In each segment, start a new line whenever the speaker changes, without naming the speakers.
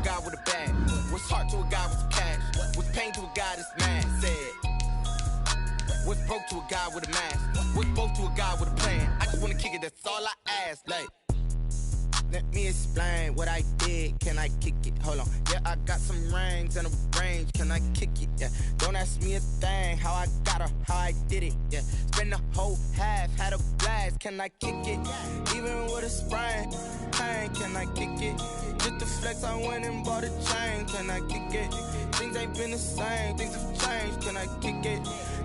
guy with a bag? What's heart to a guy with some cash? What's pain to a guy that's mad? Said. What's broke to a guy with a mask? What's both to a guy with a plan? I just wanna kick it, that's all I ask. Like, let me explain what I did. Can I kick it? Hold on. Yeah, I got some rings and a range. Can I kick it? Yeah. Don't ask me a thing. How I got her, how I did it. Yeah. Spend the whole half, had a blast. Can I kick it? Even with a sprain. Pain, can I kick it? Just the flex, I went and bought a chain. Can I kick it? Things ain't been the same. Things have changed. Can I kick it?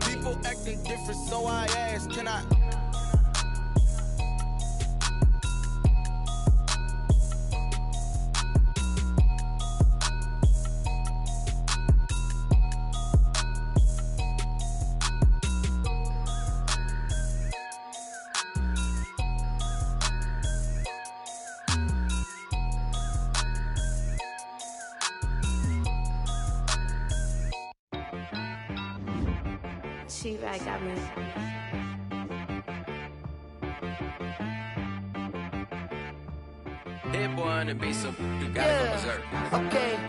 People acting different, so I ask. Can I?
T-Rag got me.
That boy on the beat, so you gotta go berserk.
Okay.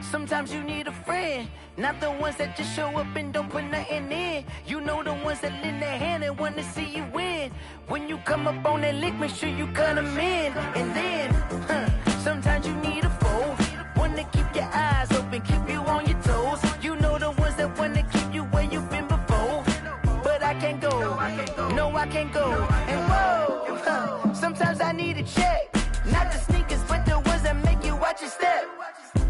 Sometimes you need a friend, not the ones that just show up and don't put nothing in. You know the ones that lend their hand and want to see you win. When you come up on that lick, make sure you cut them in. And then, sometimes you need a foe, one to keep your eyes open, keep you on your toes. You know the ones that want to keep you where you've been before. But I can't go, no I can't go. And whoa, sometimes I need a check. Not the sneakers, but the ones that make you watch your step.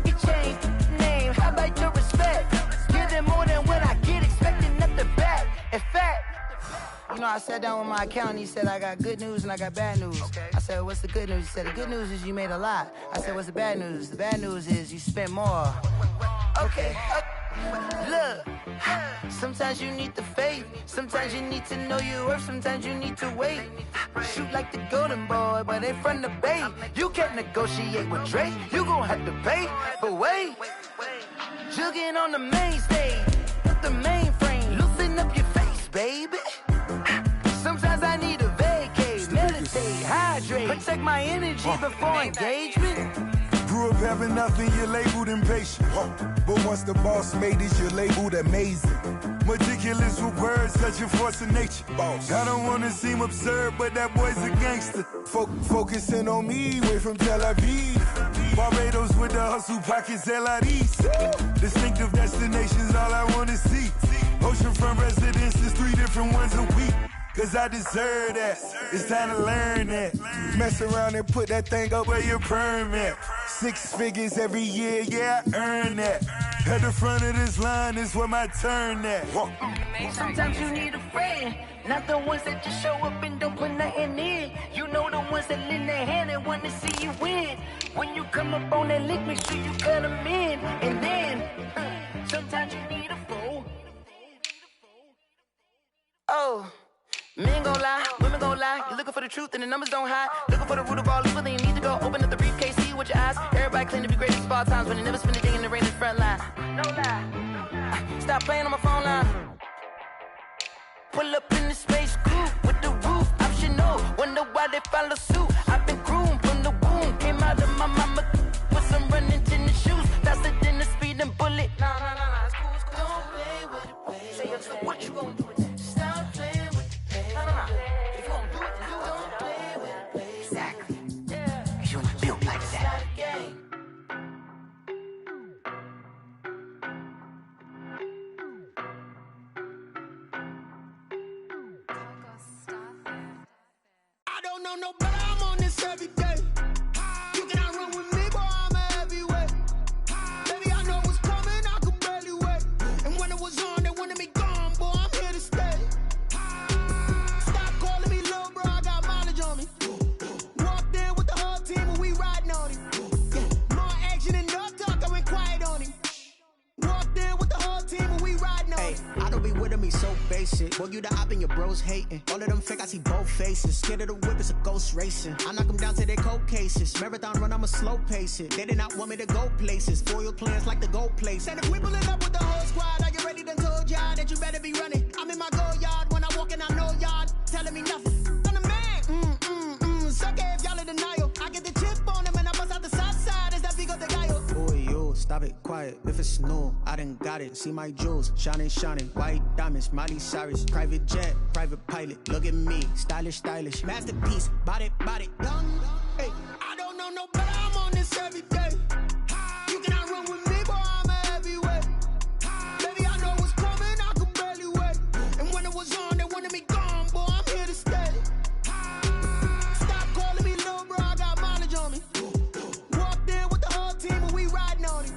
You change name, how about your respect? Give them more than what I get, expecting nothing back. In fact, you know, I sat down with my accountant, he said I got good news and I got bad news. I said, what's the good news? He said, the good news is you made a lot. I said, what's the bad news? The bad news is you spent more. Okay. Look, sometimes you need the faith, sometimes you need to know your worth, sometimes you need to wait. Shoot like the golden boy, but they from the bay. You can't negotiate with Drake, you gon' have to pay. But wait, jugging on the main stage, with the mainframe, loosen up your face, baby. Sometimes I need a vacate, meditate, hydrate, protect my energy before engagement.
Grew up having nothing, you're labeled impatient. But once the boss made it, you're labeled amazing. Meticulous with words, such a force of nature. I don't wanna seem absurd, but that boy's a gangster. Focusing on me, way from Tel Aviv. Barbados with the hustle pockets, LIDs. Distinctive destinations, all I wanna see. Oceanfront residences, 3 different ones a week. Cause I deserve that, it's time to learn that. Mess around and put that thing up where your permit. 6 figures every year, yeah, I earn that. At the front of this line is where my turn at.
Sometimes you need a friend, not the ones that just show up and don't put nothing in. You know the ones that lend their hand and want to see you win. When you come up on that lick, make sure you cut them in. And then, sometimes you need a foe. Oh. Men gon' lie, women gon' lie. You're looking for the truth and the numbers don't hide. Looking for the root of all evil, then you need to go open up the briefcase, see with your eyes. Everybody claim to be great at small times, but they never spend a day in the rain in the front line. No lie. Stop playing on my phone line. Pull up in the space coupe with the roof optional. Wonder why they follow suit. I've been groomed from the womb. Came out of my mama with some running tennis shoes. Faster than the speeding bullet. Nah, it's cool, it's cool. Don't play with it, baby. Say so what you gon' do with it? Stop playing with it. If you gon' do it, then don't play with it, baby. Exactly. Yeah. Cause you ain't built like that.
I don't know no better, I'm on this every day. You cannot run with me, boy, I'm a heavyweight. Baby, I know what's coming, I could barely wait. And when it was on, they wanted me gone, boy, I'm here to stay. Stop calling me little bro, I got mileage on me. Walked in with the whole team and we riding on him. More action and no talk, I went quiet on him. Walked in with the whole team and we riding on him.
I don't be with me so basic. Boy, you the op and your bros hating. All of them fake, I see both faces. Scared of the whip, it's a ghost racing. I knock them down to their cold cases. Marathon run, I'ma slow pace it. They did not want me to go places. Foil plans like the gold place.
And if we pulling up with the whole squad, are you ready? Done told y'all that you better be running. I'm in my go yard. When I walk in, I know y'all telling me nothing. I'm the man. Suck it if y'all in denial. I get the chip on them and I bust out the south side. Is that Vigo de Gallo?
it. If it's new, I done got it. See my jewels, shining, shining. White diamonds, Miley Cyrus. Private jet, private pilot. Look at me, stylish, stylish. Masterpiece, body, body, young.
Hey, I don't know no better, I'm on this every day. You cannot run with me, boy, I'm a heavyweight. Baby, I know what's coming, I could barely wait. And when it was on, they wanted me gone, boy, I'm here to stay. Stop calling me little bro, I got mileage on me. Walked in with the whole team and we riding on it.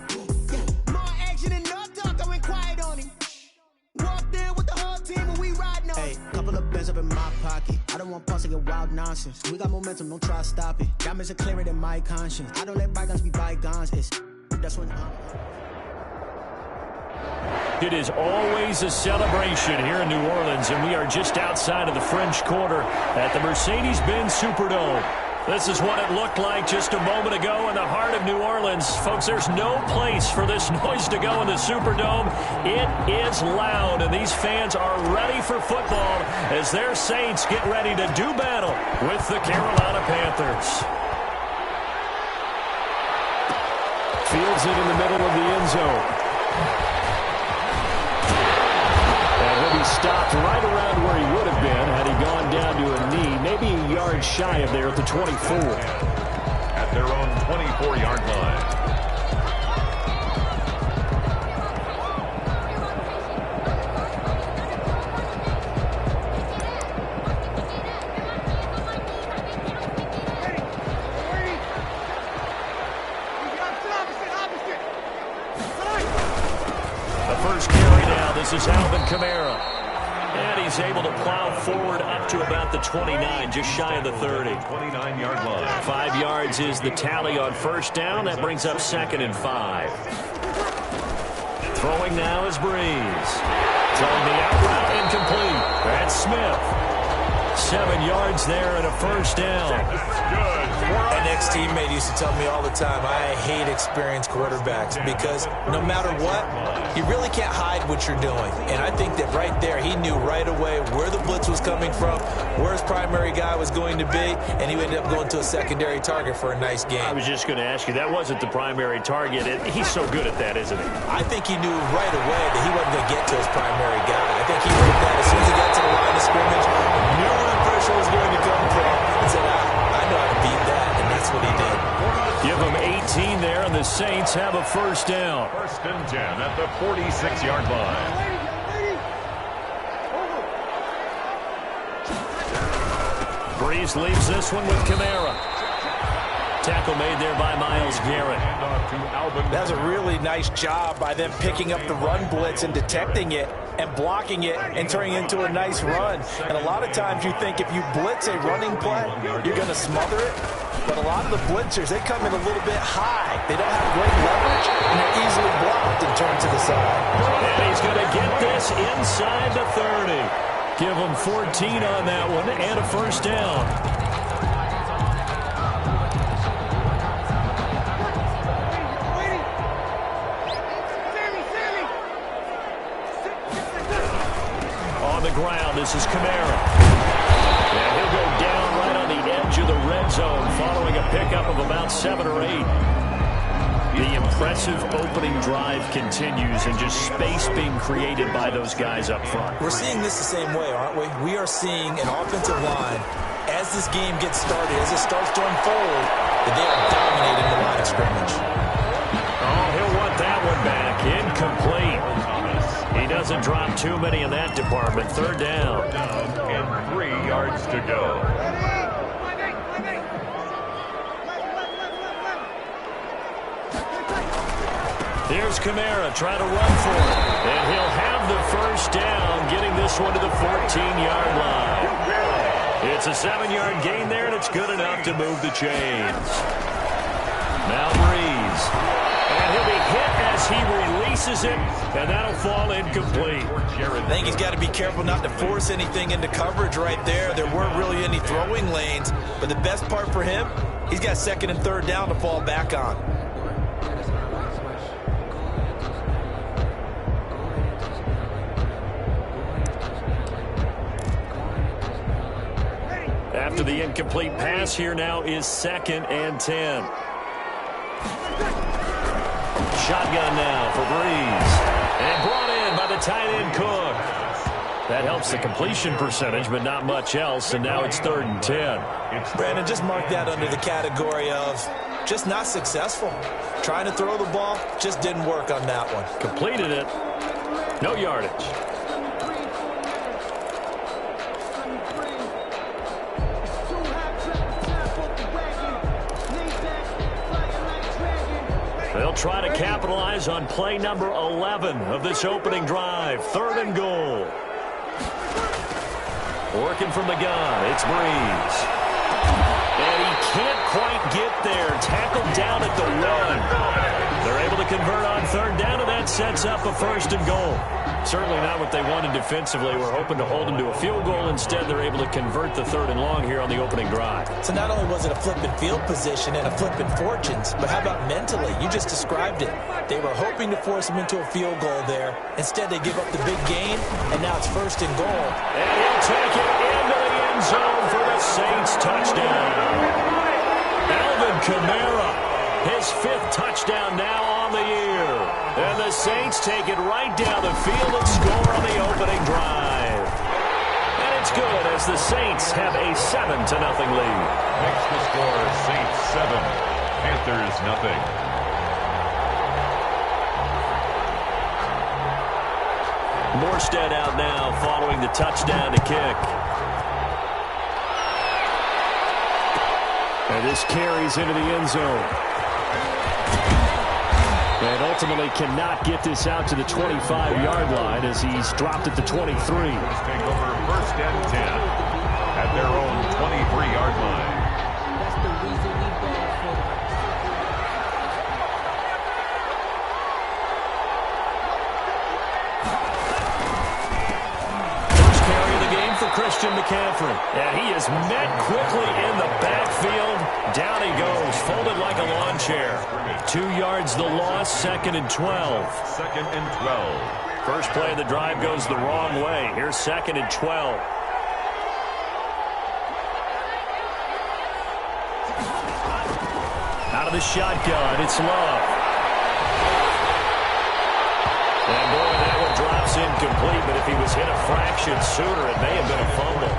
Yeah, more action than no talk, I went quiet on him. Walked in with the whole team and we riding on it.
Hey, couple of bands up in my pocket. I don't want pulse to get wild nonsense. We got momentum, don't try to stop it. Diamonds are clearer than my conscience. I don't let bygones be bygones. That's when
It is always a celebration here in New Orleans, and we are just outside of the French Quarter at the Mercedes-Benz Superdome. This is what it looked like just a moment ago in the heart of New Orleans. Folks, there's no place for this noise to go in the Superdome. It is loud, and these fans are ready for football as their Saints get ready to do battle with the Carolina Panthers. Fields it in the middle of the end zone. And he'll be stopped right around where he would have been had he gone down to a knee, maybe a yard shy of there at the 24.
At their own 24-yard line.
This is Alvin Kamara. And he's able to plow forward up to about the 29, just shy of the 30.
29-yard line.
5 yards is the tally on first down. That brings up 2nd and 5. Throwing now is Breeze. Throwing the out route incomplete. That's Smith. 7 yards there and a first down.
An ex-teammate used to tell me all the time, I hate experienced quarterbacks because no matter what, you really can't hide what you're doing. And I think that right there, he knew right away where the blitz was coming from, where his primary guy was going to be, and he ended up going to a secondary target for a nice game.
I was just going to ask you, that wasn't the primary target. He's so good at that, isn't he?
I think he knew right away that he wasn't going to get to his primary guy. I think he heard that as soon as he got to the line of scrimmage, knew where the pressure was going to come from, and said, I know how to beat that, and that's what he did.
Give them 18 there, and the Saints have a first down.
1st and 10 at the 46-yard line.
Breeze leaves this one with Kamara. Tackle made there by Myles Garrett.
That's a really nice job by them picking up the run blitz and detecting it and blocking it and turning it into a nice run. And a lot of times you think if you blitz a running play, you're going to smother it. But a lot of the blitzers, they come in a little bit high. They don't have great leverage, and they're easily blocked and turned to the side.
And he's going to get this inside the 30. Give him 14 on that one and a first down. On the ground, this is Kamara. And he'll go down right on the edge of the red zone following a pickup of about 7 or 8. The impressive opening drive continues and just space being created by those guys up front.
We're seeing this the same way, aren't we? We are seeing an offensive line, as this game gets started, as it starts to unfold, that they are dominating the line of scrimmage.
Oh, he'll want that one back. Incomplete. He doesn't drop too many in that department. 3rd down.
And 3 yards to go.
Here's Kamara trying to run for it. And he'll have the first down, getting this one to the 14-yard line. It's a 7-yard gain there, and it's good enough to move the chains. Now Breeze. And he'll be hit as he releases it, and that'll fall incomplete.
I think he's got to be careful not to force anything into coverage right there. There weren't really any throwing lanes, but the best part for him, he's got 2nd and 3rd down to fall back on.
After the incomplete pass, here now is 2nd and 10. shotgun now for Breeze. And brought in by the tight end Cook. That helps the completion percentage, but not much else, and now it's 3rd and 10.
Brandon, just mark that under the category of just not successful. Trying to throw the ball, just didn't work on that one.
Completed it. No yardage. They'll try to capitalize on play number 11 of this opening drive. 3rd and goal. Working from the gun, it's Breeze. And he can't quite get there. Tackled down at the 1. They're able to convert on 3rd down, and that sets up a 1st and goal. Certainly not what they wanted defensively. We're hoping to hold them to a field goal. Instead, they're able to convert the 3rd and long here on the opening drive.
So not only was it a flipping field position and a flipping fortunes, but how about mentally? You just described it. They were hoping to force him into a field goal there. Instead, they give up the big gain, and now it's 1st and goal.
And he'll take it into the end zone for the Saints touchdown. Alvin Kamara, his 5th touchdown now on the year. And the Saints take it right down the field and score on the opening drive. And it's good as the Saints have a 7-0 lead.
Makes the score Saints 7, Panthers nothing.
Morstead out now following the touchdown to kick. And this carries into the end zone. And ultimately cannot get this out to the 25-yard line as he's dropped at the 23.
Take over 1st and 10 at their own 23-yard line.
That's the reason we bad for them.
First carry of the game for Christian McCaffrey. And he is met quickly in the backfield. Down he goes, folded like a lawn chair. 2 yards the loss, 2nd and 12.
2nd and 12.
First play of the drive goes the wrong way. Here's 2nd and 12. Out of the shotgun, it's Love. And boy, that one drops incomplete, but if he was hit a fraction sooner, it may have been a fumble.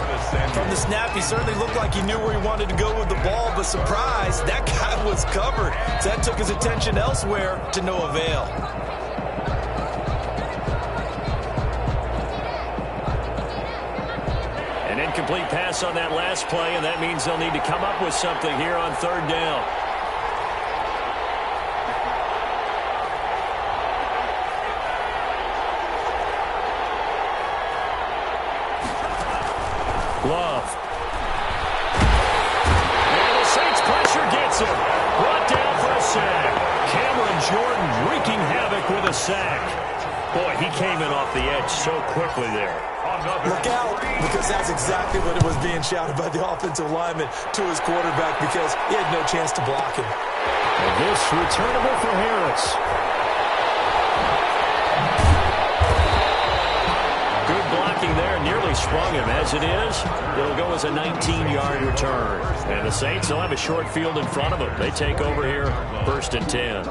From the snap, he certainly looked like he knew where he wanted to go with the ball, but surprise, that guy was covered. So that took his attention elsewhere to no avail.
An incomplete pass on that last play, and that means they'll need to come up with something here on 3rd down. Love. And the Saints pressure gets him. Brought down for a sack. Cameron Jordan wreaking havoc with a sack. Boy, he came in off the edge so quickly there.
Look out, because that's exactly what it was being shouted by the offensive lineman to his quarterback because he had no chance to block him.
And this returnable for Harris. Good blocking there, nearly sprung him. As it is, it'll go as a 19-yard return. And the Saints will have a short field in front of them. They take over here, 1st and 10.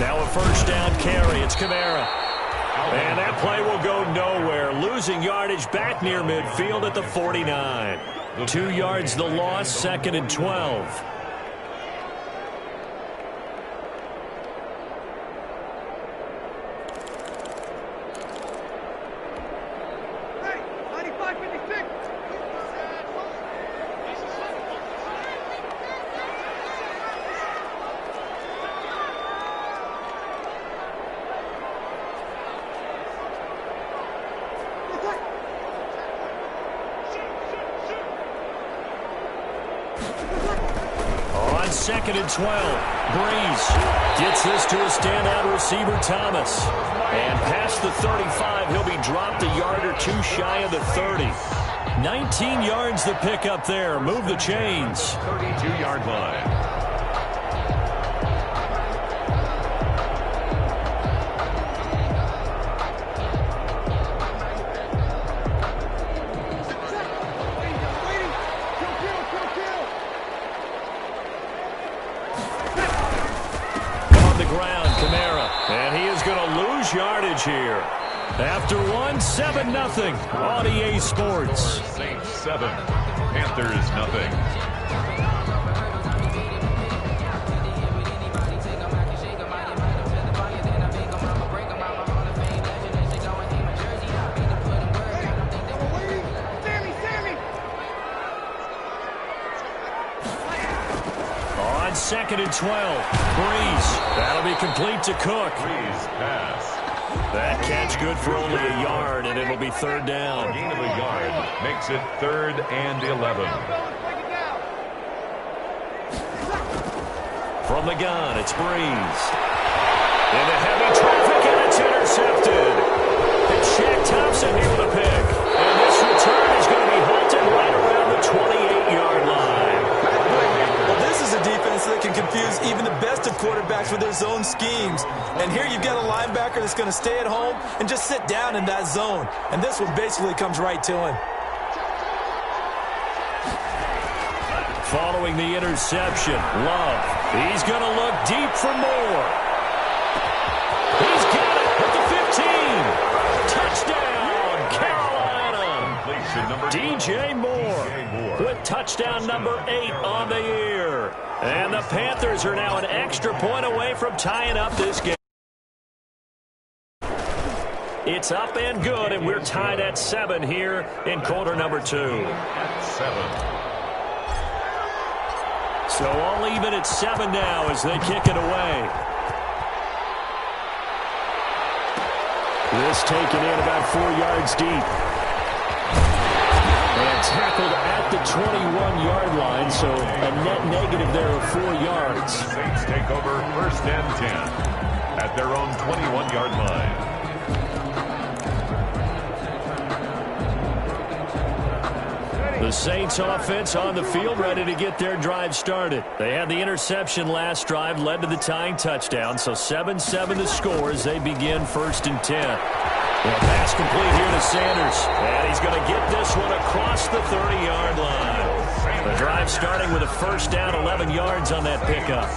Now a 1st down carry. It's Kamara. And that play will go nowhere. Losing yardage back near midfield at the 49. 2 yards the loss, 2nd and 12. On 2nd and 12, Breeze gets this to a standout receiver, Thomas. And past the 35, he'll be dropped a yard or two shy of the 30. 19 yards the pickup there. Move the chains.
32-yard line.
ground, Kamara. And he is going to lose yardage here. After 7-0 on EA Sports.
Saints 7, Panthers nothing.
On 2nd and 12, Breeze. That'll be complete to Cook.
Breeze pass.
That catch good for only a yard, and it'll be 3rd down.
Gain of a yard makes it 3rd and 11.
From the gun, it's Breeze. Into heavy traffic, and it's intercepted. It's Shaq Thompson here with a pick. And this return is going to be halted right around the 28-yard line.
Well, this is a defense that can confuse even the best of quarterbacks with their zone schemes. And here you've got a linebacker that's going to stay at home and just sit down in that zone. And this one basically comes right to him.
Following the interception, Love. He's going to look deep for more. He's got it at the 15. Touchdown, Carolina. DJ Moore with touchdown number 8 on the year. And the Panthers are now an extra point away from tying up this game. It's up and good, and we're tied at 7 here in quarter number 2.
7.
So all even at 7 now as they kick it away. This taken in about 4 yards deep. And tackled at the 21-yard line, so a net negative there of 4 yards.
Saints take over 1st and 10 at their own 21-yard line.
The Saints offense on the field ready to get their drive started. They had the interception last drive, led to the tying touchdown, so 7-7 the score as they begin 1st and 10. Well, pass complete here to Sanders, and he's going to get this one across the 30-yard line. The drive starting with a 1st down, 11 yards on that pickup.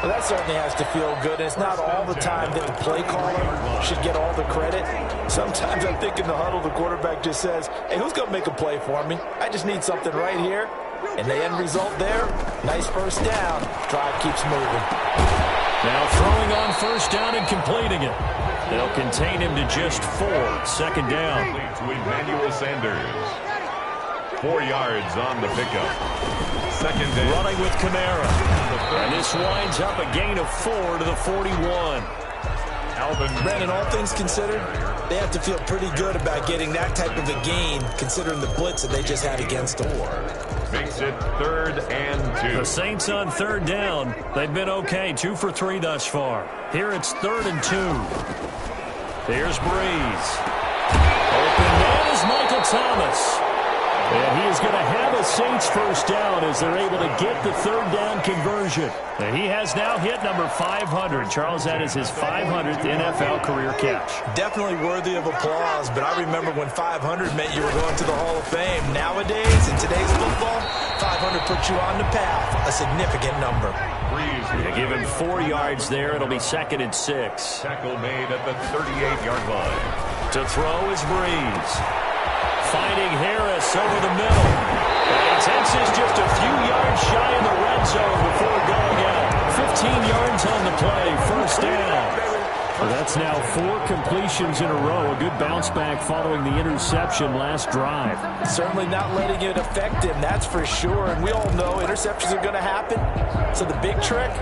Well, that certainly has to feel good. It's not all the time that the play caller should get all the credit. Sometimes I think in the huddle, the quarterback just says, hey, who's going to make a play for me? I just need something right here. And the end result there, nice 1st down. Drive keeps moving.
Now throwing on 1st down and completing it. They'll contain him to just 4. 2nd down.
To Emmanuel Sanders. 4 yards on the pickup. 2nd down.
Running with Kamara. And this winds up a gain of 4 to the 41.
Brandon, all things considered, they have to feel pretty good about getting that type of a gain, considering the blitz that they just had against them.
Makes it 3rd and 2.
The Saints on 3rd down. They've been okay, 2 for 3 thus far. Here it's 3rd and 2. Here's Breeze. Open man is Michael Thomas. And he is going to have a Saints 1st down as they're able to get the 3rd down conversion. And he has now hit number 500. Charles, that is his 500th NFL career catch.
Definitely worthy of applause, but I remember when 500 meant you were going to the Hall of Fame. Nowadays, in today's football, 500 puts you on the path, a significant number.
Yeah, give him 4 yards there. It'll be 2nd and 6.
Tackle made at the 38-yard line.
To throw is Breeze. Finding Harris over the middle. And Texas just a few yards shy in the red zone before going out. 15 yards on the play, 1st down. Well, that's now 4 completions in a row. A good bounce back following the interception last drive.
Certainly not letting it affect him, that's for sure. And we all know interceptions are going to happen. So the big trick,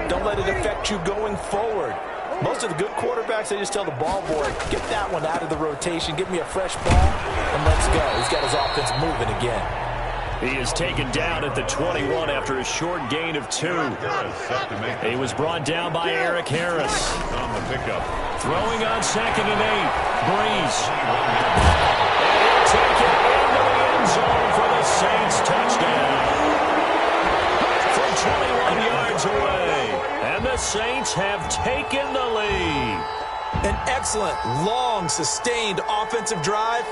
don't let it affect you going forward. Most of the good quarterbacks, they just tell the ball boy, get that one out of the rotation, give me a fresh ball, and let's go. He's got his offense moving again.
He is taken down at the 21 after a short gain of 2. He was brought down by Eric Harris.
On the pickup.
Throwing on 2nd and 8. Breeze. And he'll take it into the end zone for the Saints touchdown. From 21 yards away. And the Saints have taken the lead.
An excellent, long, sustained offensive drive.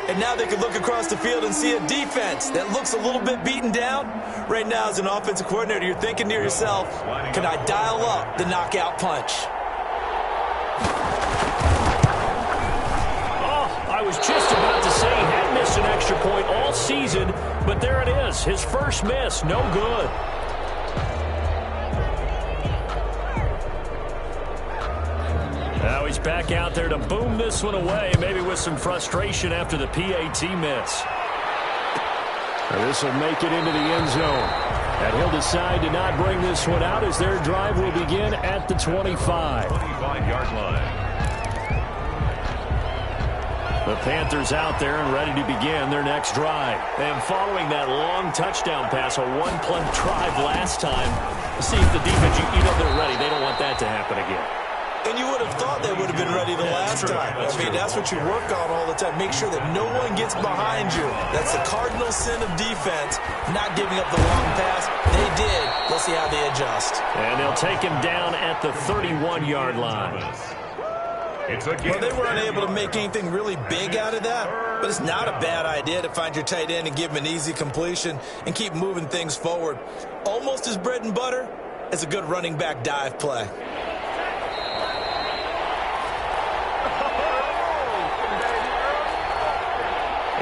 And now they can look across the field and see a defense that looks a little bit beaten down. Right now, as an offensive coordinator, you're thinking to yourself, can I dial up the knockout punch?
I was just about to say he had missed an extra point all season, but there it is. His first miss, no good. Now he's back out there to boom this one away, maybe with some frustration after the PAT miss. This will make it into the end zone. And he'll decide to not bring this one out as their drive will begin at the 25.
25-yard line.
The Panthers out there and ready to begin their next drive. And following that long touchdown pass, a one-play drive last time, see if the defense, you know they're ready. They don't want that to happen again.
And you would have thought they would have been ready the last time. That's what you work on all the time. Make sure that no one gets behind you. That's the cardinal sin of defense, not giving up the long pass. They did. Let's see how they adjust.
And they'll take him down at the 31-yard line.
Well, they were unable to make anything really big out of that, but it's not a bad idea to find your tight end and give him an easy completion and keep moving things forward. Almost as bread and butter as a good running back dive play.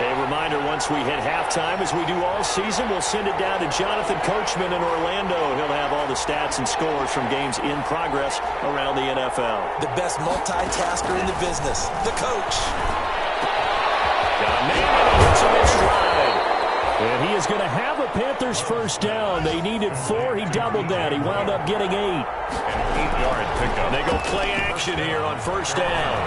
A reminder, once we hit halftime, as we do all season, we'll send it down to Jonathan Coachman in Orlando. He'll have all the stats and scores from games in progress around the NFL.
The best multitasker in the business, the coach.
Got a man, and he hits him in stride. And he is going to have a Panthers first down. They needed 4. He doubled that. He wound up getting 8.
An 8-yard pickup.
They go play action here on first down.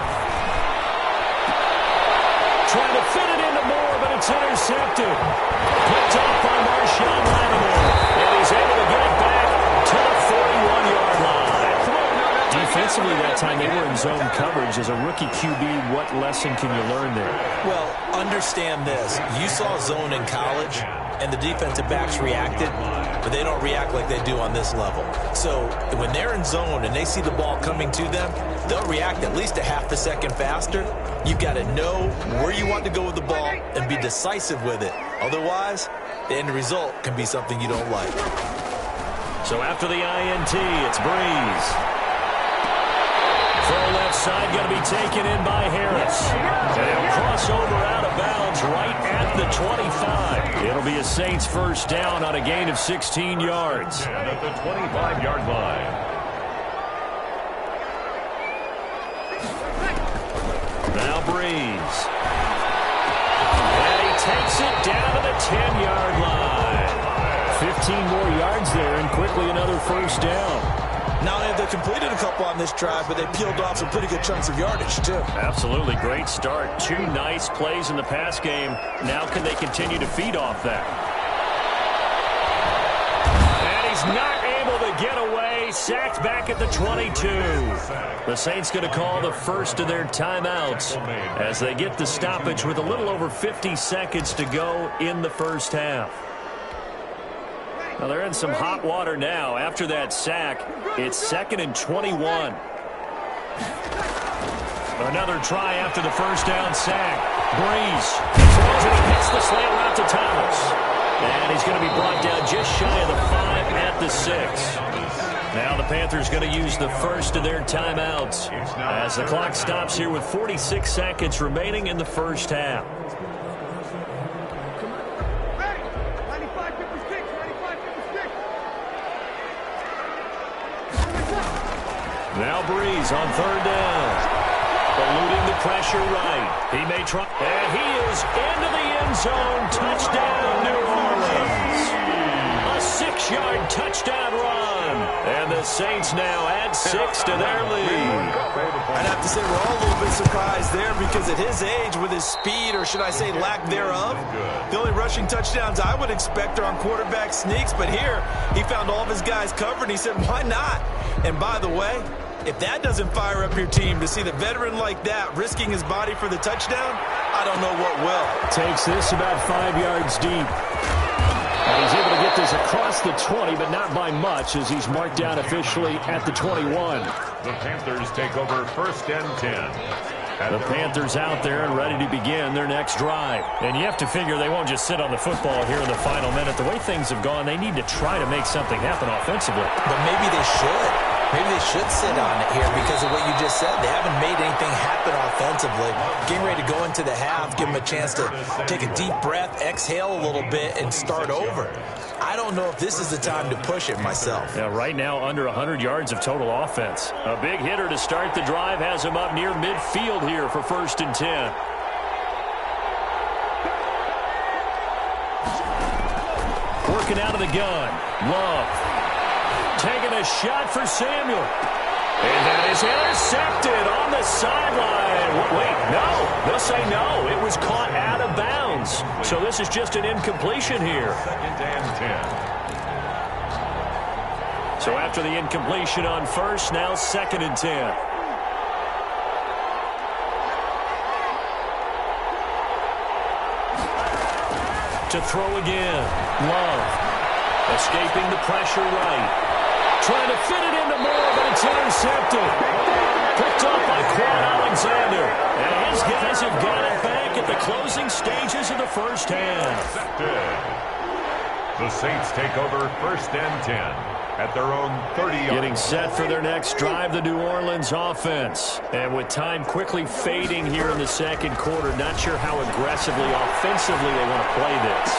Trying to fit it into Moore, but it's intercepted. Picked off by Marshawn Lattimore. And he's able to get it back to the 41-yard line. Defensively that time, they were in zone coverage. As a rookie QB, what lesson can you learn there?
Well, understand this. You saw zone in college, and the defensive backs reacted, but they don't react like they do on this level. So when they're in zone and they see the ball coming to them, they'll react at least a half a second faster. You've got to know where you want to go with the ball and be decisive with it. Otherwise, the end result can be something you don't like.
So after the INT, it's Breeze. Throw left side, going to be taken in by Harris. And he'll cross over out of bounds right at the 25. It'll be a Saints first down on a gain of 16 yards.
And at the 25-yard line.
Now Breeze. And he takes it down to the 10-yard line. 15 more yards there and quickly another first down.
Not only have they completed a couple on this drive, but they peeled off some pretty good chunks of yardage, too.
Absolutely. Great start. 2 nice plays in the pass game. Now can they continue to feed off that? And he's not able to get away. Sacked back at the 22. The Saints going to call the first of their timeouts as they get the stoppage with a little over 50 seconds to go in the first half. Well, they're in some hot water now. After that sack, it's 2nd and 21. Another try after the first down sack. Breeze throws it and hits the slant route to Thomas. And he's going to be brought down just shy of the 5 at the 6. Now the Panthers going to use the first of their timeouts as the clock stops here with 46 seconds remaining in the first half. Now Breeze on 3rd down. Eluding the pressure right. He may try. And he is into the end zone. Touchdown, New Orleans. A 6-yard touchdown run. And the Saints now add 6 to their lead.
I'd have to say we're all a little bit surprised there because at his age, with his speed, or should I say lack thereof, the only rushing touchdowns I would expect are on quarterback sneaks. But here, he found all of his guys covered, and he said, why not? And by the way, if that doesn't fire up your team to see the veteran like that risking his body for the touchdown, I don't know what will.
Takes this about 5 yards deep. And he's able to get this across the 20, but not by much as he's marked down officially at the 21.
The Panthers take over 1st and 10.
The Panthers out there and ready to begin their next drive. And you have to figure they won't just sit on the football here in the final minute. The way things have gone, they need to try to make something happen offensively.
But maybe they should. Maybe they should sit on it here because of what you just said. They haven't made anything happen offensively. Getting ready to go into the half, give them a chance to take a deep breath, exhale a little bit, and start over. I don't know if this is the time to push it myself.
Yeah, right now under 100 yards of total offense. A big hitter to start the drive has him up near midfield here for 1st and 10. Working out of the gun. Love. Taking a shot for Samuel. And that is intercepted on the sideline. Wait, no. They'll say no. It was caught out of bounds. So this is just an incompletion here.
2nd and 10.
So after the incompletion on first, now 2nd and 10. To throw again. Love. Escaping the pressure right. Trying to fit it into Moore, but it's intercepted. Picked up by Quan Alexander. And his guys have got it back at the closing stages of the first half.
The Saints take over 1st and 10 at their own 30-yard line.
Getting set for their next drive, the New Orleans offense. And with time quickly fading here in the 2nd quarter, not sure how aggressively, offensively they want to play this.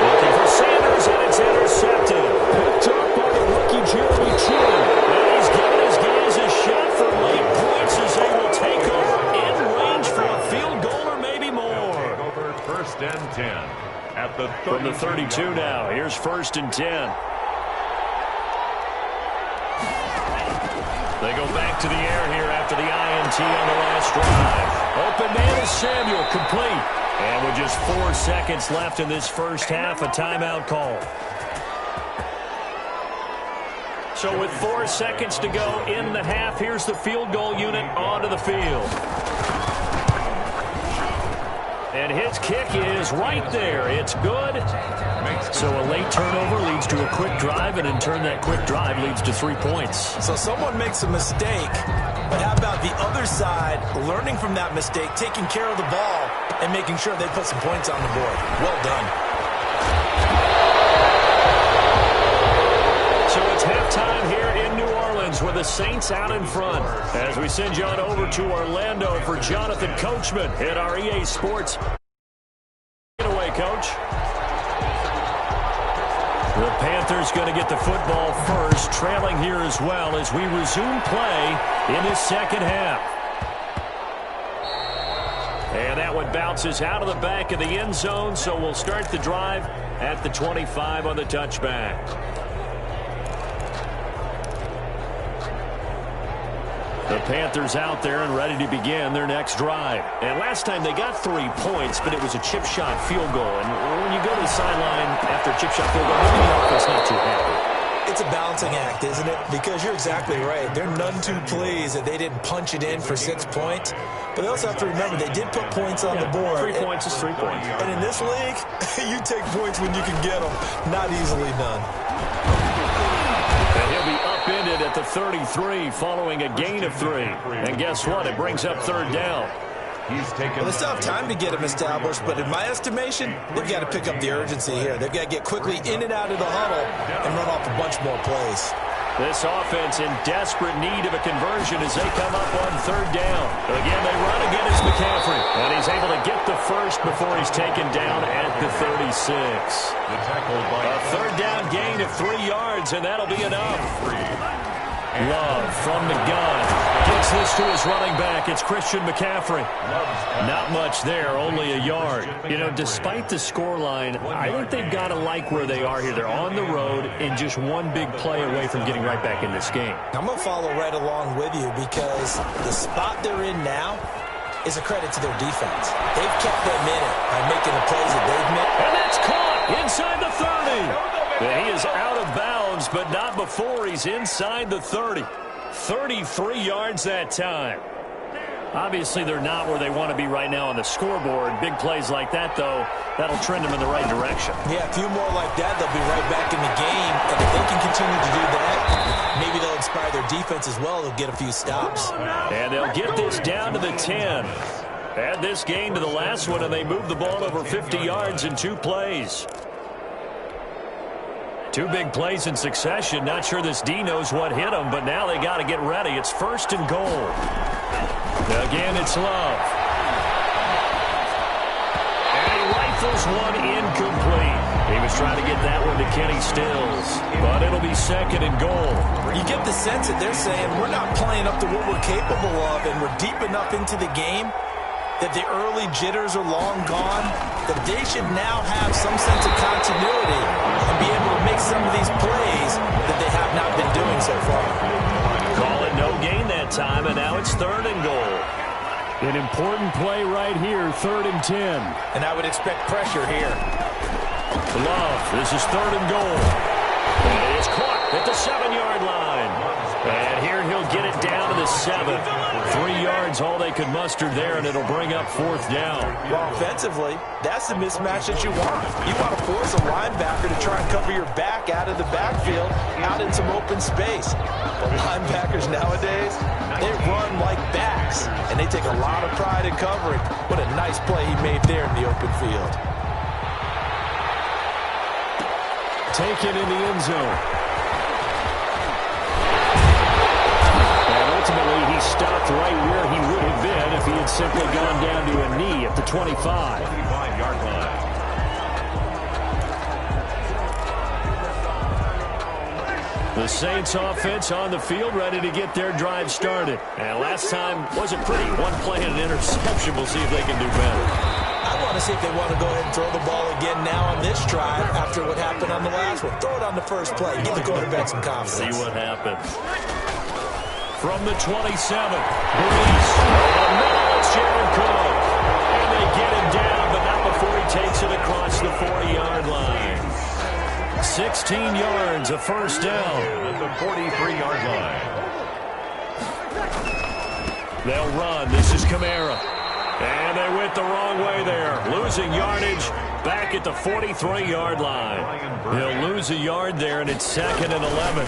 Looking for Sanders, and it's intercepted. Picked up by the rookie Jeremy Chinn. And he's giving his guys a shot for late points as they will take over in range for a field goal or maybe more.
Take over 1st and 10 at the 32.
From the 32 now. Here's 1st and 10. They go back to the air here after the INT on the last drive. Open man is Samuel, complete. And with just 4 seconds left in this first half, a timeout call. So with 4 seconds to go in the half, here's the field goal unit onto the field. And his kick is right there. It's good. So a late turnover leads to a quick drive, and in turn that quick drive leads to 3 points.
So someone makes a mistake, but how about the other side learning from that mistake, taking care of the ball, and making sure they put some points on the board? Well done.
So it's halftime here in New Orleans with the Saints out in front. As we send you on over to Orlando for Jonathan Coachman at our EA Sports. Get away, Coach. The Panthers going to get the football first, trailing here as well as we resume play in this 2nd half. And that one bounces out of the back of the end zone, so we'll start the drive at the 25 on the touchback. The Panthers out there and ready to begin their next drive. And last time they got 3 points, but it was a chip shot field goal. And when you go to the sideline after a chip shot field goal, maybe the offense not too happy.
It's a balancing act, isn't it? Because you're exactly right. They're none too pleased that they didn't punch it in for 6 points. But they also have to remember they did put points on the board.
3 points is 3 points.
And in this league, you take points when you can get them. Not easily done.
And he'll be upended at the 33 following a gain of 3. And guess what? It brings up 3rd down.
Well, they still have time to get him established, but in my estimation, they've got to pick up the urgency here. They've got to get quickly in and out of the huddle and run off a bunch more plays.
This offense in desperate need of a conversion as they come up on 3rd down. Again, they run against McCaffrey, and he's able to get the first before he's taken down at the 36. A 3rd down gain of 3 yards, and that'll be enough. Love from the gun. Gets this to his running back. It's Christian McCaffrey. Not much there, only a yard. You know, despite the scoreline, I think they've got to like where they are here. They're on the road and just one big play away from getting right back in this game.
I'm going to follow right along with you because the spot they're in now is a credit to their defense. They've kept them in it by making the plays that they've made.
And that's caught inside the 30. And he is out of bounds, but not before he's inside the 30. 33 yards that time. Obviously, they're not where they want to be right now on the scoreboard. Big plays like that, though, that'll trend them in the right direction.
Yeah, a few more like that, they'll be right back in the game. And if they can continue to do that, maybe they'll expand
inspire their defense as well. They'll get a few stops.
And they'll get this down to the 10. Add this game to the last one, and they move the ball over 50 yards in 2 plays. 2 big plays in succession. Not sure this D knows what hit them, but now they got to get ready. It's 1st and goal. Again, it's Love. And he rifles one incomplete. He was trying to get that one to Kenny Stills, but it'll be 2nd and goal.
You get the sense that they're saying we're not playing up to what we're capable of, and we're deep enough into the game that the early jitters are long gone, that they should now have some sense of continuity and be able to make some of these plays that they have not been doing so far.
Call it no gain that time, and now it's 3rd and goal. An important play right here, 3rd and 10.
And I would expect pressure here.
Love, this is 3rd and goal. And it's caught at the 7-yard line. And here he'll get it down to the 7. 3 yards, all they could muster there, and it'll bring up 4th down.
Well, offensively, that's the mismatch that you want. You want to force a linebacker to try and cover your back out of the backfield, out in some open space. But linebackers nowadays, they run like backs, and they take a lot of pride in covering. What a nice play he made there in the open field.
Taken in the end zone. And ultimately, he stopped right where he would have been if he had simply gone down to a knee at the 25.
25-yard line.
The Saints offense on the field, ready to get their drive started. And last time wasn't pretty. One play and an interception. We'll see if they can do better.
I want to see if they want to go ahead and throw the ball again now on this drive after what happened on the last one. Throw it on the first play. Give the quarterback some confidence.
See what happens. From the 27, Brees. It's Jared Cook. And they get him down, but not before he takes it across the 40-yard line. 16 yards, a 1st down.
At the 43-yard line.
They'll run. This is Kamara. And they went the wrong way there. Losing yardage back at the 43-yard line. They'll lose a yard there, and it's 2nd and 11.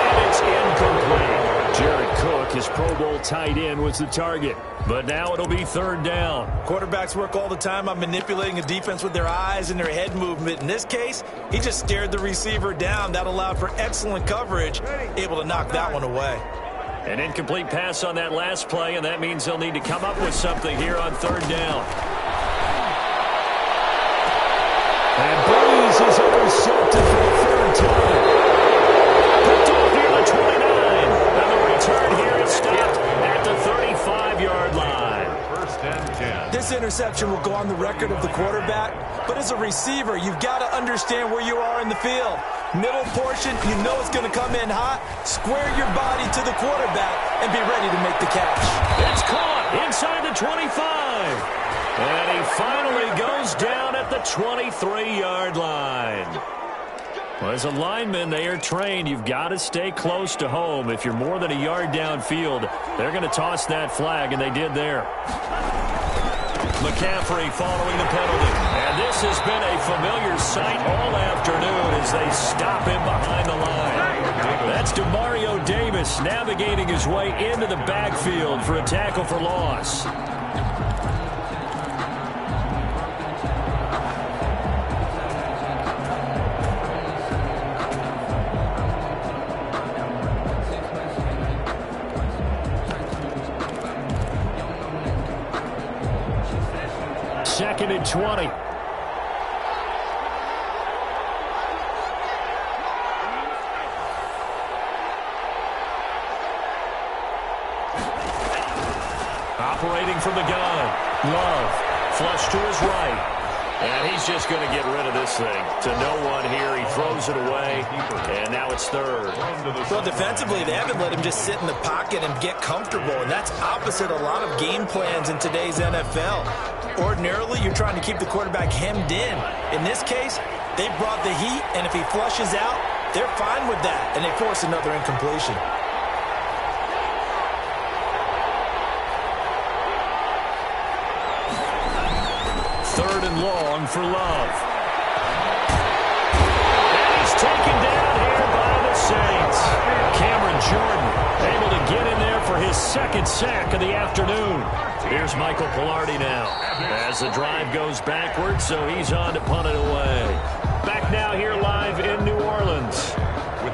And it's incomplete. Jared Cook, his Pro Bowl tight end, was the target. But now it'll be 3rd down.
Quarterbacks work all the time on manipulating a defense with their eyes and their head movement. In this case, he just stared the receiver down. That allowed for excellent coverage, able to knock that one away.
An incomplete pass on that last play, and that means they'll need to come up with something here on 3rd down. And Brees is intercepted for the 3rd time. Picked off near the 29. And the return here is stopped at the 35-yard line.
1st and 10.
This interception will go on the record of the quarterback, but as a receiver, you've got to understand where you are in the field. Middle portion, you know it's going to come in hot. Square your body to the quarterback and be ready to make the catch.
It's caught inside the 25. And he finally goes down at the 23-yard line. Well, as a lineman, they are trained. You've got to stay close to home. If you're more than a yard downfield, they're going to toss that flag, and they did there. McCaffrey following the penalty. And this has been a familiar sight all afternoon as they stop him behind the line. That's DeMario Davis navigating his way into the backfield for a tackle for loss. Second and 20. Operating from the gun. Love. Flush to his right. And he's just going to get rid of this thing. To no one here. He throws it away. And now it's 3rd.
Well, defensively, they haven't let him just sit in the pocket and get comfortable. And that's opposite a lot of game plans in today's NFL. Ordinarily, you're trying to keep the quarterback hemmed in. In this case, they brought the heat, and if he flushes out, they're fine with that, and they force another incompletion.
Third and long for Love. And he's taken down here by the second sack of the afternoon. Here's Michael Pilardi now as the drive goes backwards, so he's on to punt it away. Back now here live in New Orleans.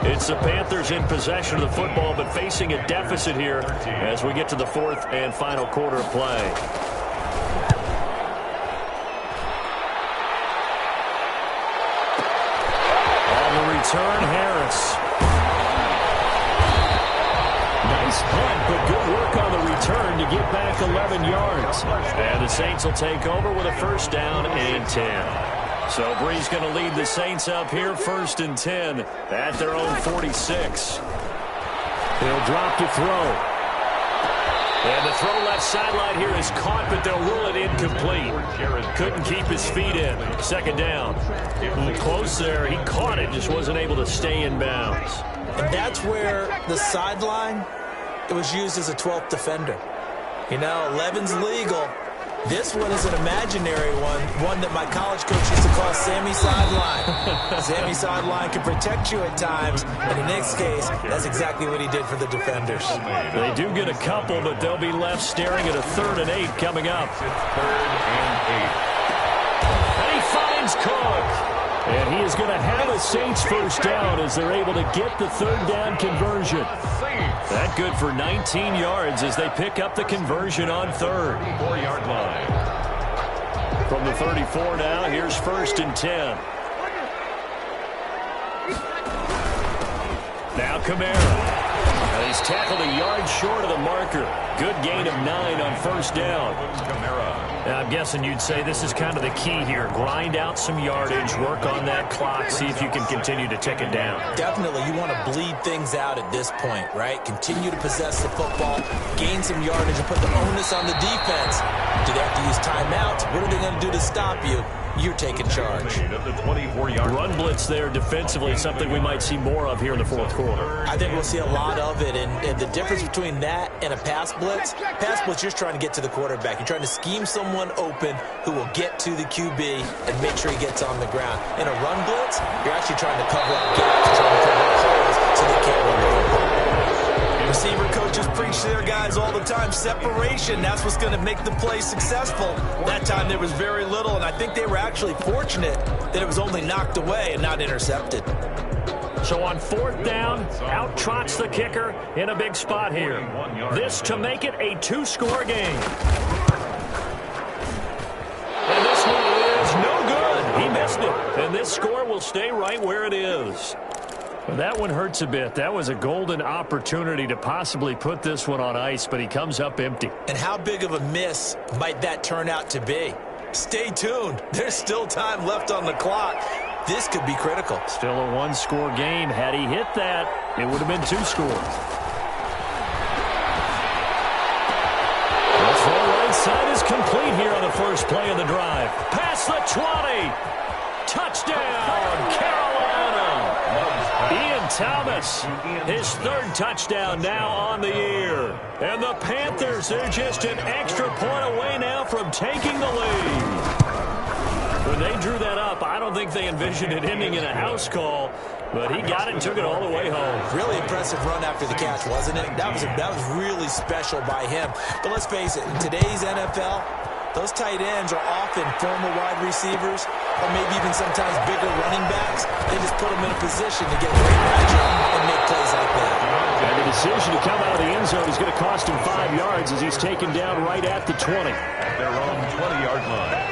It's the Panthers in possession of the football, but facing a deficit here as we get to the fourth and final quarter of play. On the return, Harris. Nice punt, but good work on the return to get back 11 yards. And the Saints will take over with a first down and 10. So Bree's going to lead the Saints up here, first and 10 at their own 46. He'll drop to throw. And the throw left sideline here is caught, but they'll rule it incomplete. Couldn't keep his feet in. Second down. Close there. He caught it, just wasn't able to stay in bounds.
And that's where the sideline, it was used as a 12th defender. You know, 11's legal. This one is an imaginary one that my college coach used to call Sammy Sideline. Sammy Sideline can protect you at times, and in this case, that's exactly what he did for the defenders.
They do get a couple, but they'll be left staring at a 3rd and 8 coming up.
3rd and 8.
And he finds Cook. And he is going to have a Saints first down as they're able to get the 3rd down conversion. That good for 19 yards as they pick up the conversion on 3rd.
4-yard line.
From the 34 now, here's first and 10. Now Kamara. And he's tackled a yard short of the marker. Good gain of 9 on first down. Now, I'm guessing you'd say this is kind of the key here. Grind out some yardage, work on that clock, see if you can continue to tick it down.
Definitely, you want to bleed things out at this point, right? Continue to possess the football, gain some yardage, and put the onus on the defense. Do they have to use timeouts? What are they going to do to stop you? You're taking charge.
Run blitz there defensively, something we might see more of here in the fourth quarter.
I think we'll see a lot of it, and the difference between that and a pass blitz, you're just trying to get to the quarterback. You're trying to scheme someone open who will get to the QB and make sure he gets on the ground. In a run blitz, you're actually trying to cover up gaps, trying to cover up holes so they can't run the football. Receiver coaches preach to their guys all the time. Separation, that's what's going to make the play successful. That time there was very little, and I think they were actually fortunate that it was only knocked away and not intercepted.
So on 4th down, out trots the kicker in a big spot here. This to make it a 2-score game. And this one is no good. He missed it. And this score will stay right where it is. Well, that one hurts a bit. That was a golden opportunity to possibly put this one on ice, but he comes up empty.
And how big of a miss might that turn out to be? Stay tuned. There's still time left on the clock. This could be critical.
Still a 1-score game. Had he hit that, it would have been 2 scores. The throw right side is complete here on the first play of the drive. Past the 20. Touchdown, Carolina. Ian Thomas, his 3rd touchdown now on the year. And the Panthers, they're just an extra point away now from taking the lead. When they drew that up, I don't think they envisioned it ending in a house call, but he got it and took it all the way home.
Really impressive run after the catch, wasn't it? That was really special by him. But let's face it, in today's NFL, those tight ends are often former wide receivers or maybe even sometimes bigger running backs. They just put them in a position to get a great matchup and make plays like that.
And the decision to come out of the end zone is going to cost him 5 yards as he's taken down right at the 20.
At their own 20-yard line.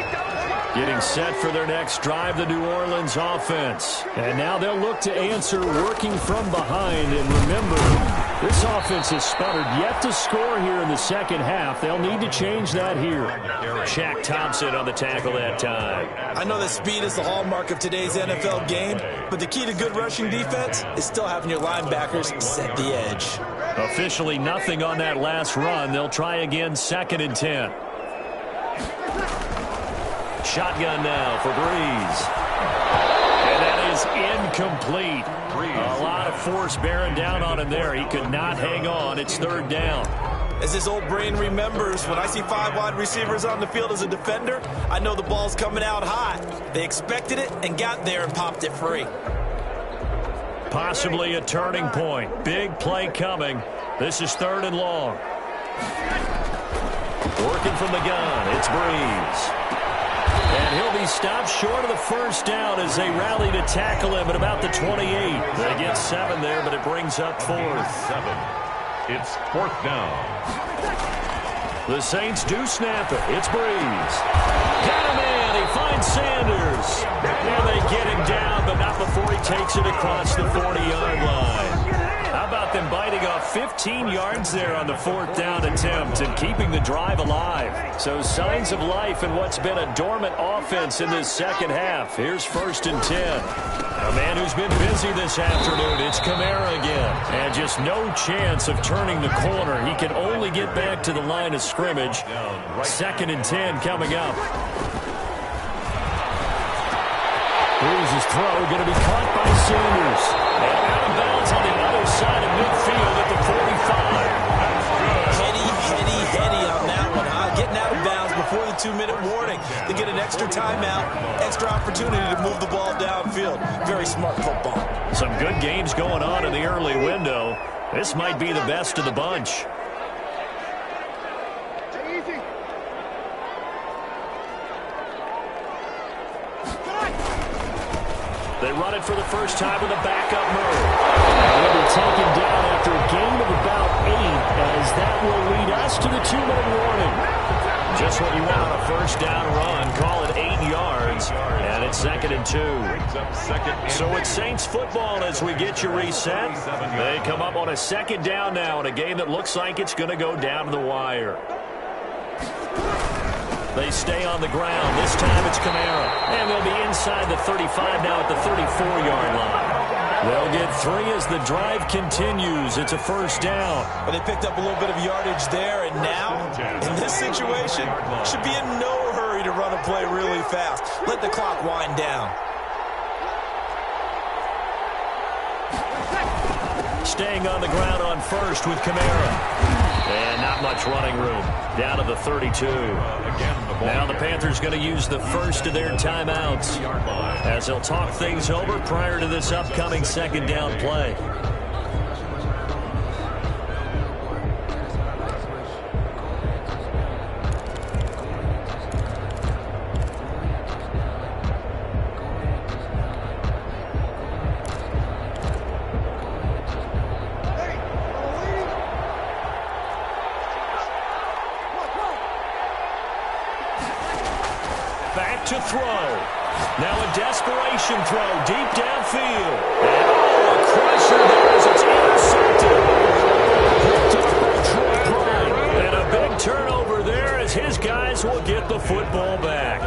Getting set for their next drive, the New Orleans offense. And now they'll look to answer working from behind. And remember, this offense has sputtered yet to score here in the second half. They'll need to change that here. Shaq Thompson on the tackle that time.
I know that speed is the hallmark of today's NFL game, but the key to good rushing defense is still having your linebackers set the edge.
Officially nothing on that last run. They'll try again, 2nd and 10. Shotgun now for Breeze. And that is incomplete. A lot of force bearing down on him there. He could not hang on. It's 3rd down.
As his old brain remembers, when I see 5 wide receivers on the field as a defender, I know the ball's coming out hot. They expected it and got there and popped it free.
Possibly a turning point. Big play coming. This is 3rd and long. Working from the gun, it's Breeze. And he'll be stopped short of the first down as they rally to tackle him at about the 28. They get 7 there, but it brings up 4th.
7. It's 4th down.
The Saints do snap it. It's Breeze. Got him in. He finds Sanders. And they get him down, but not before he takes it across the 40-yard line. How about them biting off 15 yards there on the 4th down attempt and keeping the drive alive? So signs of life in what's been a dormant offense in this second half. Here's 1st and 10. A man who's been busy this afternoon, it's Kamara again. And just no chance of turning the corner. He can only get back to the line of scrimmage. 2nd and 10 coming up. Breeze's throw going to be caught by Sanders. And out of bounds on the other side of midfield at the 45.
Heady on that one, huh? Getting out of bounds before the 2-minute warning. They get an extra timeout, extra opportunity to move the ball downfield. Very smart football.
Some good games going on in the early window. This might be the best of the bunch. They run it for the first time with a backup move. And they'll be taken down after a gain of about 8, as that will lead us to the 2-minute warning. Just what you want on a first down run. Call it 8 yards, and it's 2nd and 2. So it's Saints football as we get you reset. They come up on a 2nd down now in a game that looks like it's going to go down to the wire. They stay on the ground. This time it's Kamara. And they'll be inside the 35 now at the 34-yard line. They'll get 3 as the drive continues. It's a first down.
But they picked up a little bit of yardage there, and now, in this situation, should be in no hurry to run a play really fast. Let the clock wind down.
Staying on the ground on first with Kamara. And not much running room. Down to the 32. Now the Panthers going to use the first of their timeouts as they'll talk things over prior to this upcoming 2nd down play. To throw. Now a desperation throw deep downfield. And a crusher there as it's intercepted. And a big turnover there as his guys will get the football back.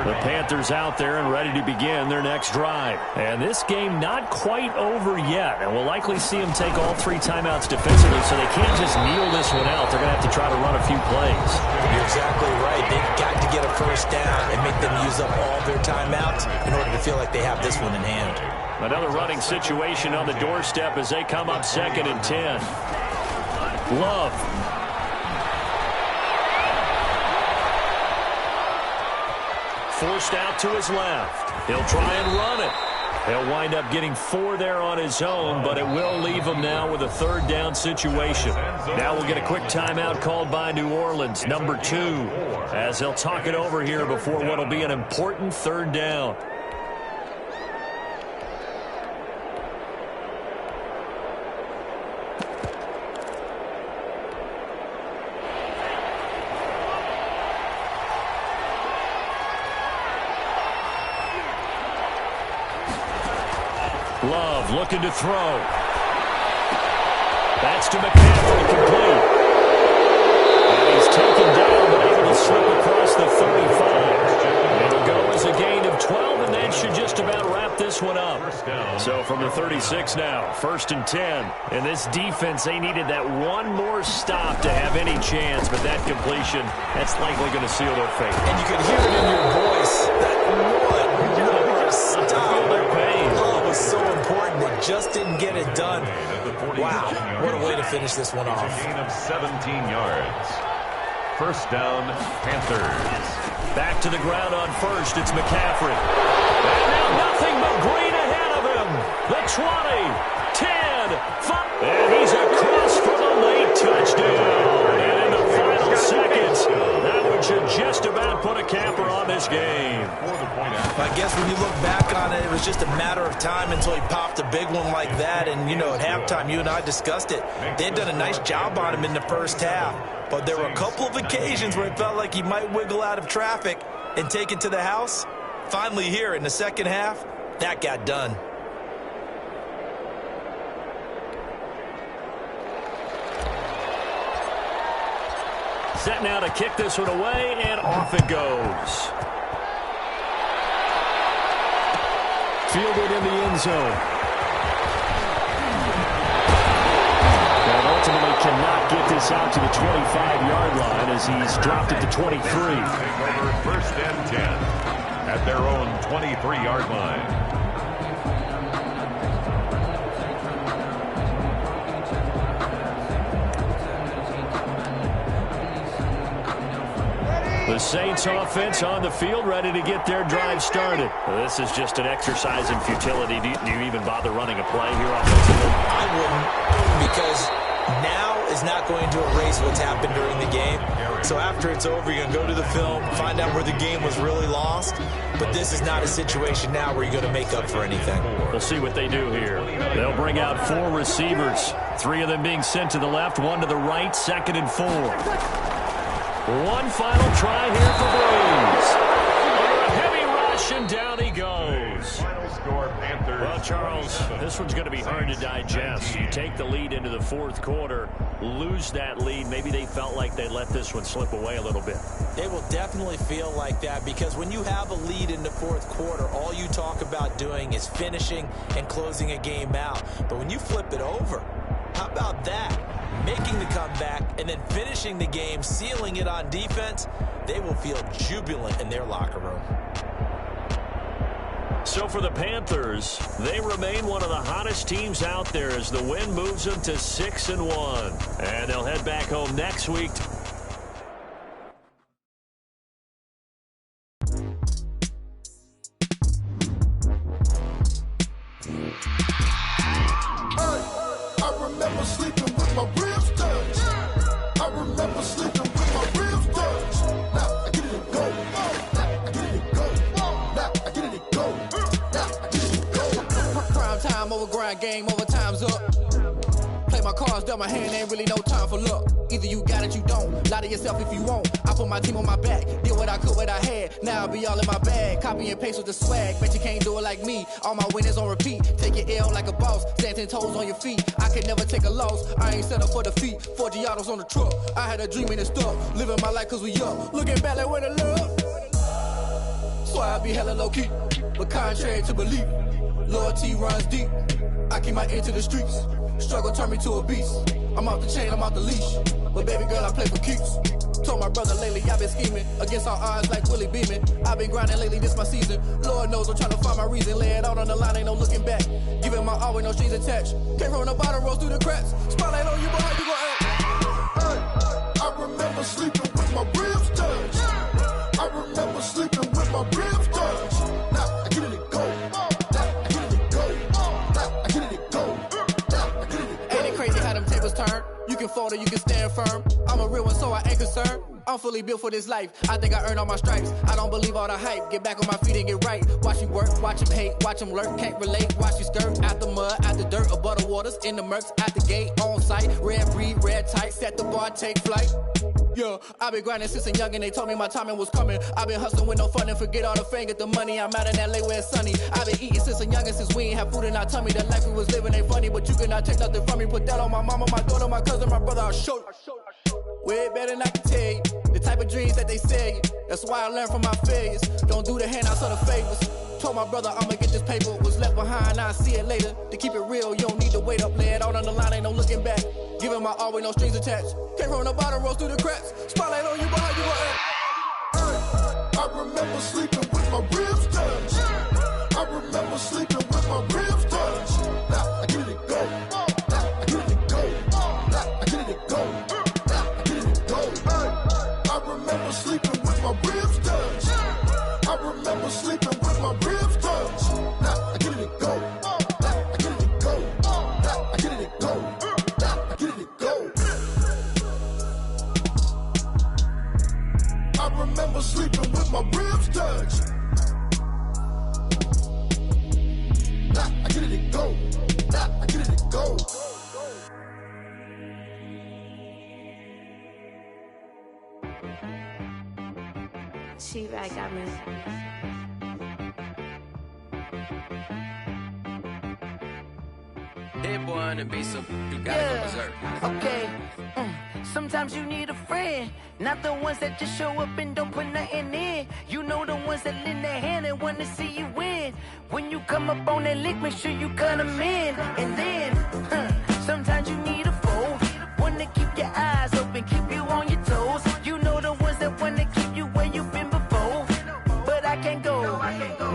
The Panthers out there and ready to begin their next drive. And this game not quite over yet. And we'll likely see them take all 3 timeouts defensively, so they can't just kneel this one out. They're going to have to try to run a few plays.
You're exactly right. They've got to get a first down and make them use up all their timeouts in order to feel like they have this one in hand.
Another running situation on the doorstep as they come up 2nd and 10. Love. Forced out to his left. He'll try and run it. He'll wind up getting 4 there on his own, but it will leave him now with a 3rd down situation. Now we'll get a quick timeout called by New Orleans, number 2, as they'll talk it over here before what will be an important 3rd down. Love looking to throw. That's to McCaffrey, complete. And he's taken down, but able to slip across the 35. It'll go as a gain of 12, and that should just about wrap this one up. So from the 36 now, 1st and 10. And this defense, they needed that one more stop to have any chance, but that completion, that's likely going to seal their fate.
And you could hear it in your voice, that one more stop.
Their pain.
Oh, it was so important. They just didn't get it done. Wow, what a way to finish this one off.
Gain of 17 yards. First down, Panthers.
Back to the ground on first, it's McCaffrey. And now nothing but green ahead of him. The 20, 10, 5. And he's across for the late touchdown.
guess when you look back on it, it was just a matter of time until he popped a big one like that. And, you know, at halftime, you and I discussed it. They had done a nice job on him in the first half. But there were a couple of occasions where it felt like he might wiggle out of traffic and take it to the house. Finally here in the second half, that got done.
Set now to kick this one away, and off it goes. Fielded in the end zone. And ultimately cannot get this out to the 25-yard line as he's dropped it to 23.
First and 10 at their own 23-yard line.
The Saints offense on the field, ready to get their drive started. This is just an exercise in futility. Do you even bother running a play here offensively?
I wouldn't, because now is not going to erase what's happened during the game. So after it's over, you're going to go to the film, find out where the game was really lost. But this is not a situation now where you're going to make up for anything.
We'll see what they do here. They'll bring out 4 receivers, 3 of them being sent to the left, 1 to the right, 2nd and 4. One final try here for Breeze. A heavy rush, and down he goes.
Final score, Panthers.
Well, Charles, this one's going to be hard to digest. You take the lead into the fourth quarter, lose that lead. Maybe they felt like they let this one slip away a little bit.
They will definitely feel like that, because when you have a lead in the fourth quarter, all you talk about doing is finishing and closing a game out. But when you flip it over, how about that? Making the comeback and then finishing the game, sealing it on defense, they will feel jubilant in their locker room.
So for the Panthers, they remain one of the hottest teams out there as the win moves them to 6-1. And they'll head back home next week.
Game over, time's up. Play my cards dealt my hand, ain't really no time for luck. Either you got it, you don't. Lie to yourself if you won't. I put my team on my back, did what I could, what I had. Now I'll be all in my bag, copy and paste with the swag. Bet you can't do it like me. All my winners on repeat. Take your L like a boss, stand 10 toes on your feet. I can never take a loss, I ain't set up for defeat. 4 Giottos on the truck, I had a dream and it stuck. Living my life cause we up, looking back like where the love. So I be hella low key, but contrary to belief, loyalty runs deep. I keep my ear to the streets. Struggle turned me to a beast. I'm off the chain, I'm off the leash. But baby girl, I play for keeps. Told my brother lately, I've been scheming. Against all odds like Willie Beeman. I've been grinding lately, this my season. Lord knows I'm trying to find my reason. Lay it out on the line, ain't no looking back. Giving my all with no strings attached. Came from the bottom, rose through the cracks. Spotlight on you, boy, how you gon' act?
I remember sleeping with my ribs touched. I remember sleeping with my ribs touched. Now I get it go.
Turn. You can fold or you can stand firm. I'm a real one, so I ain't concerned. I'm fully built for this life. I think I earned all my stripes. I don't believe all the hype. Get back on my feet and get right. Watch you work, watch him hate, watch him lurk. Can't relate, watch you skirt. Out the mud, out the dirt, above the waters, in the murks, at the gate, on site. Red breed, red tight, set the bar, take flight. Yeah, I been grinding since a young and they told me my timing was coming. I been hustling with no fun and forget all the fame, get the money. I'm out in LA where it's sunny. I been eating since a young and since we ain't have food in our tummy. The life we was living ain't funny, but you cannot take nothing from me. Put that on my mama, my daughter, my cousin, my brother, I'll show you. Way better than I can tell you. The type of dreams that they sell you. That's why I learned from my failures. Don't do the handouts or the favors. Told my brother I'ma get this paper. Was left behind, I'll see it later. To keep it real, you don't need to wait up. Lay it out on the line, ain't no looking back. Giving my all with no strings attached. Came from the bottom, rose through the cracks. Spotlight on you, boy, how you gon' act?
I remember sleeping with my ribs touched. I remember sleeping with my ribs touched. Now I get it go. Now I get it go. Now I get it go. Now I get it go. I remember sleeping with my ribs touched. I remember sleeping with my ribs touched. Now I get it go. Now I get it go. Now I get it go. Now I get it go. I remember sleeping with my ribs touched.
Alright, got me.
Dead boy on the beat, so you gotta go berserk.
Okay. Sometimes you need a friend, not the ones that just show up and don't put nothing in. You know the ones that lend their hand and want to see you win. When you come up on that lick, make sure you cut them in. And then, sometimes you need a foe, one to keep your eyes open, keep you on your toes. You know the ones that want to keep you where you've been before. But I can't go,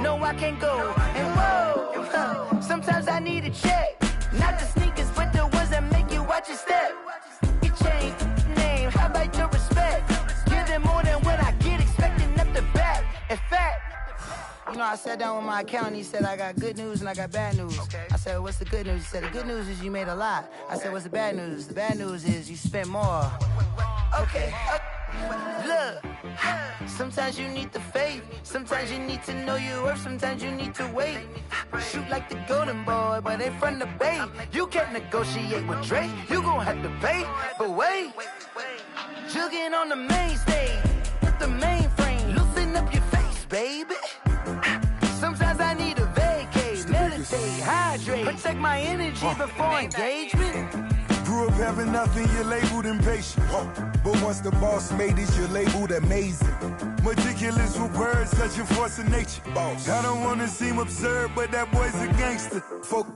no I can't go. And whoa, sometimes I need a check. Not the sneakers, but the ones that make you watch your step. You change name, how about your respect? Give them more than what I get, expecting up the back. In fact, you know, I sat down with my accountant, he said I got good news and I got bad news. I said, what's the good news? He said, the good news is you made a lot. I said, what's the bad news? The bad news is you spent more. Okay. Look, sometimes you need the faith, sometimes you need to know your worth, sometimes you need to wait. Shoot like the golden boy, but they from the bay. You can't negotiate with Drake, you gon' have to pay. But wait, jugging on the main stage, with the mainframe, loosen up your face, baby. Sometimes I need a vacate, meditate, hydrate, protect my energy before engagement.
Grew up having nothing, you're labeled impatient. But once the boss made it, you're labeled amazing. Meticulous with words, such a force of nature. I don't wanna seem absurd, but that boy's a gangster.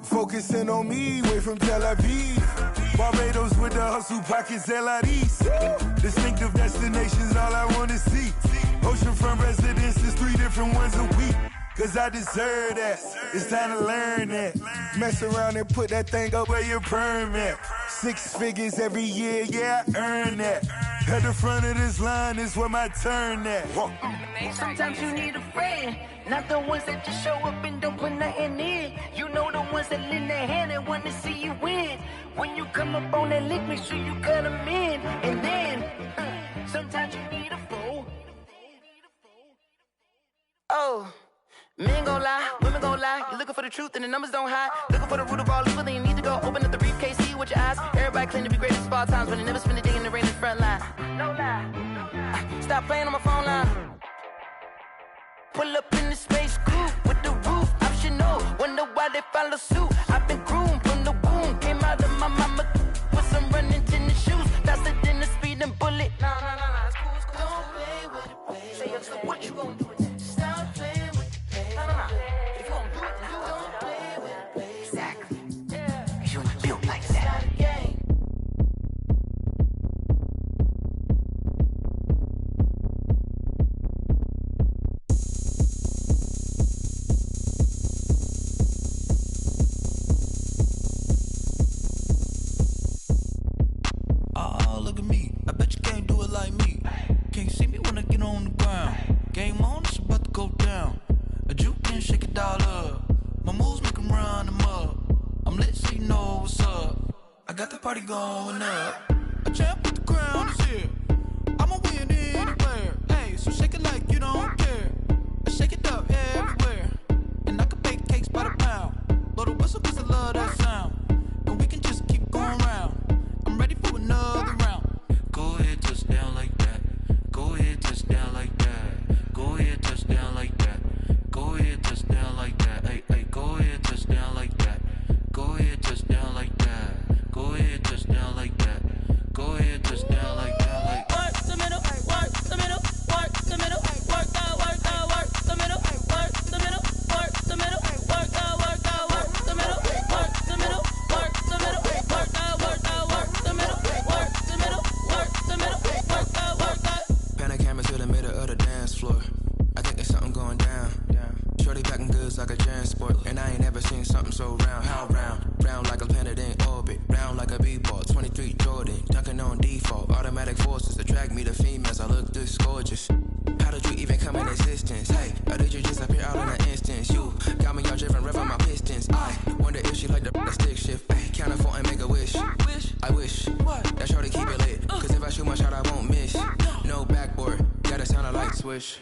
Focusing on me, way from Tel Aviv. Barbados with the hustle pockets, LIDs. Distinctive destinations, all I wanna see. Oceanfront residences, 3 different ones a week. Cause I deserve that, it's time to learn that. Mess around and put that thing up where your perm at. 6 figures every year, yeah, I earn that. At the front of this line is where my turn at.
Sometimes you need a friend, not the ones that just show up and don't put nothing in. You know the ones that lend their hand and want to see you win. When you come up on that lick, make sure you cut them in. And then, sometimes you need a foe. Oh. Men gon' lie, women gon' lie. You're looking for the truth and the numbers don't hide. Looking for the root of all evil, then you need to go open up the briefcase, see with your eyes. Everybody claim to be greatest of all times, but they never spend a day in the rain in the front line. No lie. Stop playing on my phone line. Pull up in the space coupe with the roof optional. Wonder why they follow suit. I've been groomed from the womb. Came out of my mama with some running tennis shoes. Faster than the speeding bullet. Nah, it's cool, it's cool. Don't play with it, baby. Say so what you gon' do with it? Stop playing. If you don't do it, then you don't play with it, baby. Exactly. Yeah. You ain't built like that.
Oh, look at me. I bet you can't do it like me. Can't see me when I get on the ground. Game on, it's about to go down. A juke and shake it all up. My moves make them run them up. I'm lit so you know what's up. I got the party going up. A champ with the crown is here. I'ma win anywhere. Hey, so shake it like you don't care. I shake it up everywhere. And I can bake cakes by the pound. Blow the whistle cause I love that sound. And we can just keep going round. I'm ready for another round. Go ahead, touch down like that. Go ahead, touch down like that. Go ahead, touch down like that. Go ahead, touch down like that. Hey, go ahead, touch down like that. Go ahead, touch down like that. Go ahead, touch down like that. Go ahead, touch down like that. Like work the middle, work the middle, work the middle, work the middle, work the middle, work the middle, work the middle, work the middle, work the middle, work the middle, work the middle, work the middle, work the. Pan a camera to the middle of the dance floor. I think there's something going down. Shorty backing goods like a transport. And I ain't never seen something so round. How round? Round like a planet in orbit. Round like a b-ball. 23 Jordan. Dunking on default. Automatic forces attract me to females. I look this gorgeous. How did you even come in existence? Hey, or did you just appear out in an instance? You got me all driven, revving my pistons. I wonder if she like the stick shift. Ay, count a 4 and make a wish. I wish that shorty keep it lit. Cause if I shoot my shot, I won't miss. No backboard. Gotta sound a light switch.